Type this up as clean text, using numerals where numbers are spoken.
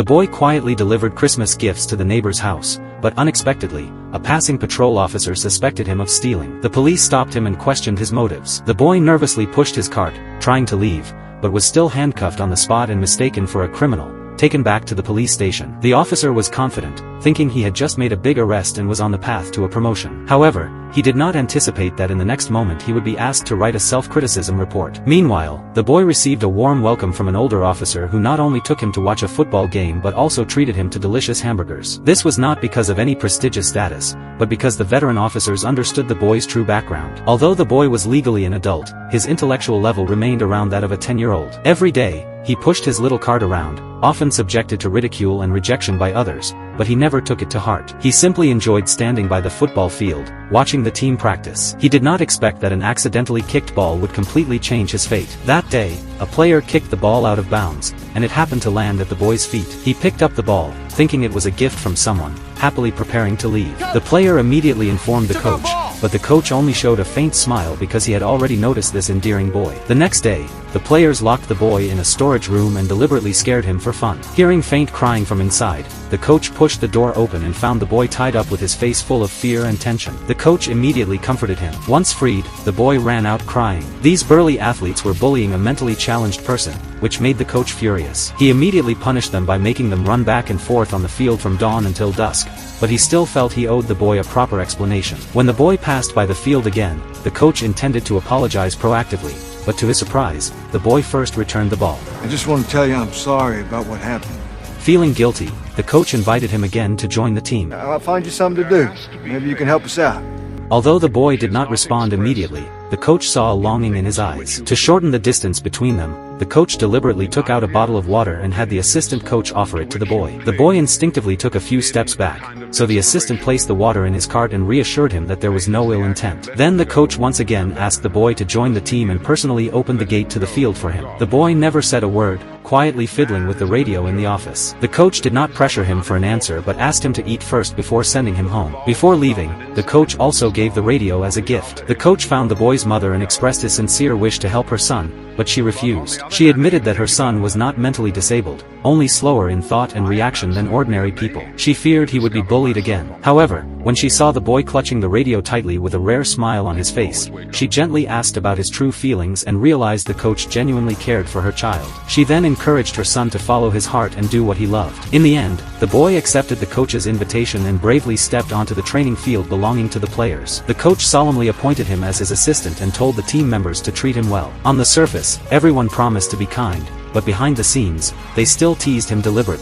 The boy quietly delivered Christmas gifts to the neighbor's house, but unexpectedly, a passing patrol officer suspected him of stealing. The police stopped him and questioned his motives. The boy nervously pushed his cart, trying to leave, but was still handcuffed on the spot and mistaken for a criminal, taken back to the police station. The officer was confident, thinking he had just made a big arrest and was on the path to a promotion. However, he did not anticipate that in the next moment he would be asked to write a self-criticism report. Meanwhile, the boy received a warm welcome from an older officer who not only took him to watch a football game but also treated him to delicious hamburgers. This was not because of any prestigious status, but because the veteran officers understood the boy's true background. Although the boy was legally an adult, his intellectual level remained around that of a 10-year-old. Every day, he pushed his little cart around, often subjected to ridicule and rejection by others, but he never took it to heart. He simply enjoyed standing by the football field, watching the team practice. He did not expect that an accidentally kicked ball would completely change his fate. That day, a player kicked the ball out of bounds, and it happened to land at the boy's feet. He picked up the ball, thinking it was a gift from someone, happily preparing to leave. The player immediately informed the coach, but the coach only showed a faint smile because he had already noticed this endearing boy. The next day, the players locked the boy in a storage room and deliberately scared him for fun. Hearing faint crying from inside, the coach pushed the door open and found the boy tied up with his face full of fear and tension. The coach immediately comforted him. Once freed, the boy ran out crying. These burly athletes were bullying a mentally challenged person, which made the coach furious. He immediately punished them by making them run back and forth on the field from dawn until dusk, but he still felt he owed the boy a proper explanation. When the boy passed by the field again, the coach intended to apologize proactively, but to his surprise, the boy first returned the ball. I just want to tell you I'm sorry about what happened. Feeling guilty, the coach invited him again to join the team. I'll find you something to do. Maybe you can help us out. Although the boy did not respond immediately, the coach saw a longing in his eyes. To shorten the distance between them, the coach deliberately took out a bottle of water and had the assistant coach offer it to the boy. The boy instinctively took a few steps back, so the assistant placed the water in his cart and reassured him that there was no ill intent. Then the coach once again asked the boy to join the team and personally opened the gate to the field for him. The boy never said a word, quietly fiddling with the radio in the office. The coach did not pressure him for an answer but asked him to eat first before sending him home. Before leaving, the coach also gave the radio as a gift. The coach found the boy's mother and expressed his sincere wish to help her son, but she refused. She admitted that her son was not mentally disabled, only slower in thought and reaction than ordinary people. She feared he would be bullied again. However, when she saw the boy clutching the radio tightly with a rare smile on his face, she gently asked about his true feelings and realized the coach genuinely cared for her child. She then encouraged her son to follow his heart and do what he loved. In the end, the boy accepted the coach's invitation and bravely stepped onto the training field belonging to the players. The coach solemnly appointed him as his assistant and told the team members to treat him well. On the surface, everyone promised to be kind, but behind the scenes, they still teased him deliberately.